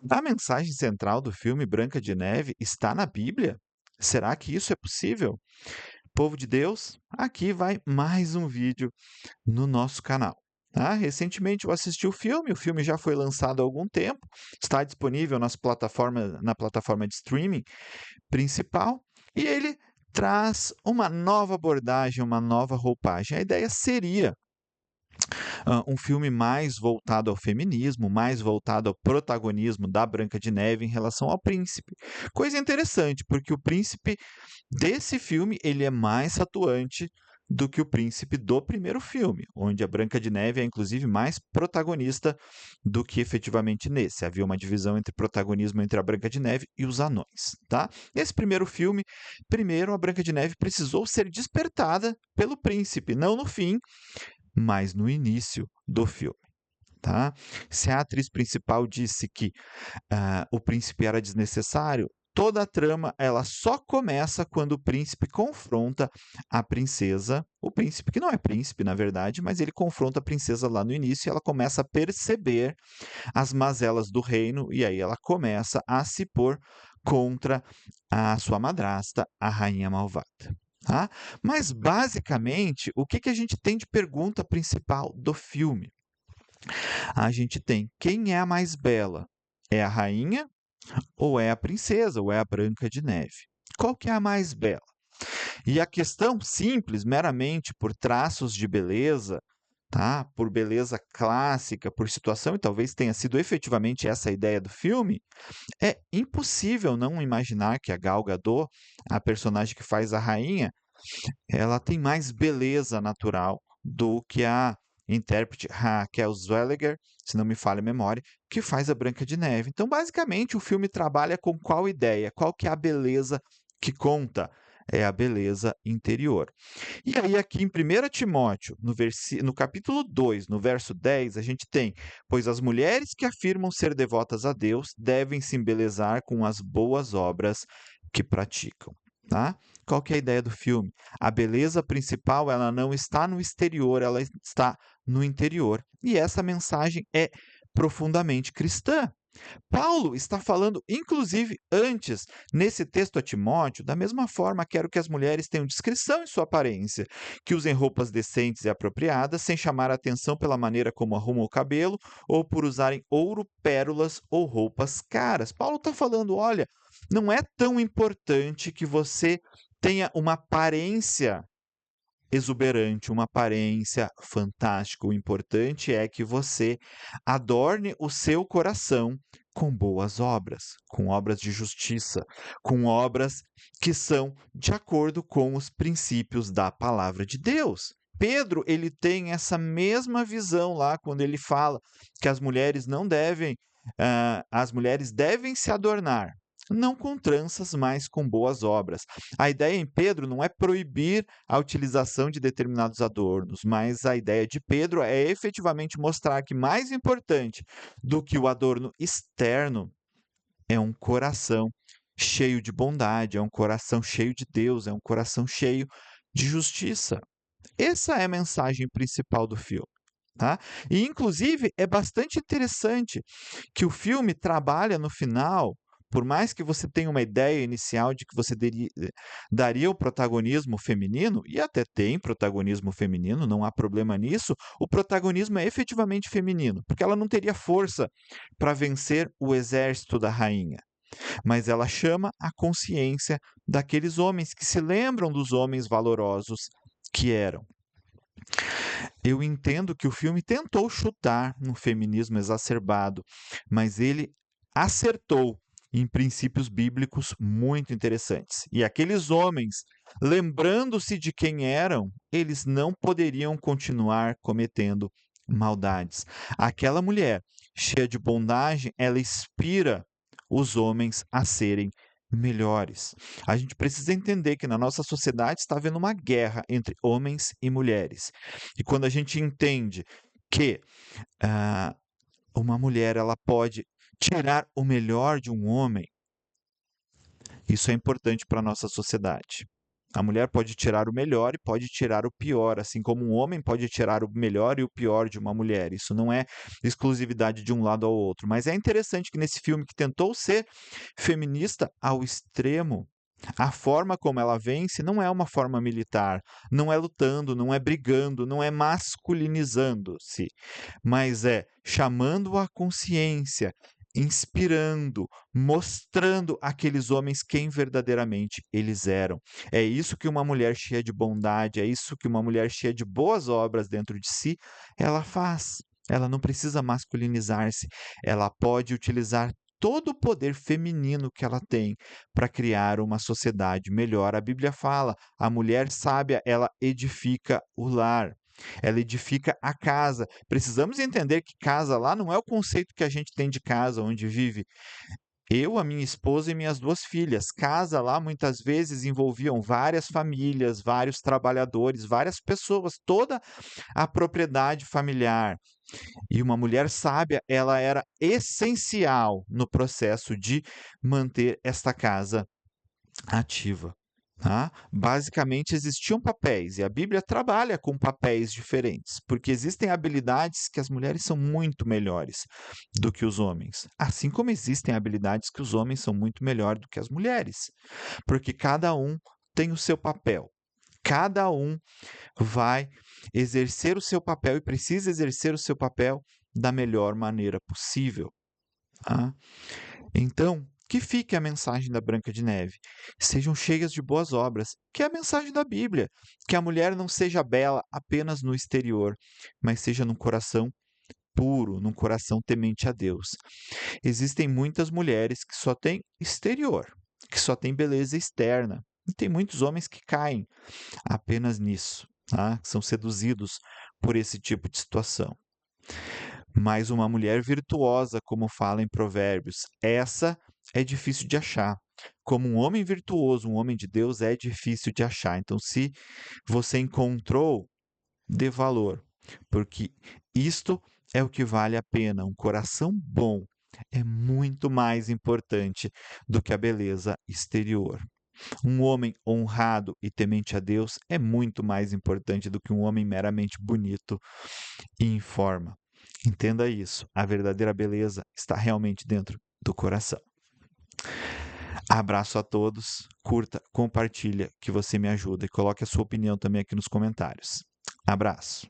A mensagem central do filme Branca de Neve está na Bíblia? Será que isso é possível? Povo de Deus, aqui vai mais um vídeo no nosso canal. Tá? Recentemente eu assisti o filme já foi lançado há algum tempo, está disponível na plataforma de streaming principal, e ele traz uma nova abordagem, uma nova roupagem. A ideia seria um filme mais voltado ao feminismo, mais voltado ao protagonismo da Branca de Neve em relação ao príncipe. Coisa interessante, porque o príncipe desse filme ele é mais atuante do que o príncipe do primeiro filme, onde a Branca de Neve é inclusive mais protagonista do que efetivamente nesse. Havia uma divisão entre protagonismo entre a Branca de Neve e os anões, tá? Nesse primeiro filme, primeiro a Branca de Neve precisou ser despertada pelo príncipe, não no fim, mas no início do filme. Tá? Se a atriz principal disse que o príncipe era desnecessário, toda a trama ela só começa quando o príncipe confronta a princesa, o príncipe que não é príncipe na verdade, mas ele confronta a princesa lá no início e ela começa a perceber as mazelas do reino e aí ela começa a se pôr contra a sua madrasta, a rainha malvada. Tá? Mas basicamente, o que a gente tem de pergunta principal do filme? A gente tem quem é a mais bela? É a rainha ou é a princesa, ou é a Branca de Neve? Qual que é a mais bela? E a questão simples, meramente por traços de beleza, tá? Por beleza clássica, por situação, e talvez tenha sido efetivamente essa a ideia do filme, é impossível não imaginar que a Gal Gadot, a personagem que faz a rainha, ela tem mais beleza natural do que a intérprete Raquel Zellweger, se não me falha a memória, que faz a Branca de Neve. Então, basicamente, o filme trabalha com qual ideia? Qual que é a beleza que conta? É a beleza interior. E aí, aqui em 1 Timóteo, no capítulo 2, no verso 10, a gente tem: Pois as mulheres que afirmam ser devotas a Deus devem se embelezar com as boas obras que praticam. Tá? Qual que é a ideia do filme? A beleza principal ela não está no exterior, ela está no interior. E essa mensagem é profundamente cristã. Paulo está falando, inclusive, antes, nesse texto a Timóteo, da mesma forma, quero que as mulheres tenham discrição em sua aparência, que usem roupas decentes e apropriadas, sem chamar a atenção pela maneira como arrumam o cabelo, ou por usarem ouro, pérolas ou roupas caras. Paulo está falando, olha, não é tão importante que você tenha uma aparência exuberante, uma aparência fantástica. O importante é que você adorne o seu coração com boas obras, com obras de justiça, com obras que são de acordo com os princípios da palavra de Deus. Pedro, ele tem essa mesma visão lá quando ele fala que as mulheres devem se adornar, não com tranças, mas com boas obras. A ideia em Pedro não é proibir a utilização de determinados adornos, mas a ideia de Pedro é efetivamente mostrar que mais importante do que o adorno externo é um coração cheio de bondade, é um coração cheio de Deus, é um coração cheio de justiça. Essa é a mensagem principal do filme. Tá? E, inclusive, é bastante interessante que o filme trabalha no final, por mais que você tenha uma ideia inicial de que você daria o protagonismo feminino, e até tem protagonismo feminino, não há problema nisso, o protagonismo é efetivamente feminino, porque ela não teria força para vencer o exército da rainha. Mas ela chama a consciência daqueles homens que se lembram dos homens valorosos que eram. Eu entendo que o filme tentou chutar no feminismo exacerbado, mas ele acertou em princípios bíblicos muito interessantes. E aqueles homens, lembrando-se de quem eram, eles não poderiam continuar cometendo maldades. Aquela mulher, cheia de bondade, ela inspira os homens a serem melhores. A gente precisa entender que na nossa sociedade está havendo uma guerra entre homens e mulheres. E quando a gente entende que ah, uma mulher ela pode tirar o melhor de um homem, isso é importante para a nossa sociedade. A mulher pode tirar o melhor e pode tirar o pior, assim como um homem pode tirar o melhor e o pior de uma mulher. Isso não é exclusividade de um lado ao outro. Mas é interessante que nesse filme que tentou ser feminista ao extremo, a forma como ela vence não é uma forma militar, não é lutando, não é brigando, não é masculinizando-se, mas é chamando a consciência, inspirando, mostrando àqueles homens quem verdadeiramente eles eram. É isso que uma mulher cheia de bondade, é isso que uma mulher cheia de boas obras dentro de si, ela faz. Ela não precisa masculinizar-se, ela pode utilizar todo o poder feminino que ela tem para criar uma sociedade melhor. A Bíblia fala: a mulher sábia, ela edifica o lar. Ela edifica a casa. Precisamos entender que casa lá não é o conceito que a gente tem de casa, onde vive eu, a minha esposa e minhas 2 filhas. Casa lá muitas vezes envolviam várias famílias, vários trabalhadores, várias pessoas, toda a propriedade familiar. E uma mulher sábia, ela era essencial no processo de manter esta casa ativa. Tá? Basicamente, existiam papéis, e a Bíblia trabalha com papéis diferentes, porque existem habilidades que as mulheres são muito melhores do que os homens, assim como existem habilidades que os homens são muito melhores do que as mulheres, porque cada um tem o seu papel, cada um vai exercer o seu papel e precisa exercer o seu papel da melhor maneira possível. Tá? Então, que fique a mensagem da Branca de Neve. Sejam cheias de boas obras, que é a mensagem da Bíblia. Que a mulher não seja bela apenas no exterior, mas seja num coração puro, num coração temente a Deus. Existem muitas mulheres que só têm exterior, que só têm beleza externa. E tem muitos homens que caem apenas nisso, tá? Que são seduzidos por esse tipo de situação. Mas uma mulher virtuosa, como fala em Provérbios, essa é difícil de achar. Como um homem virtuoso, um homem de Deus, é difícil de achar. Então, se você encontrou, dê valor, porque isto é o que vale a pena. Um coração bom é muito mais importante do que a beleza exterior. Um homem honrado e temente a Deus é muito mais importante do que um homem meramente bonito e em forma. Entenda isso. A verdadeira beleza está realmente dentro do coração. Abraço a todos. Curta, compartilha, que você me ajuda e coloque a sua opinião também aqui nos comentários. Abraço.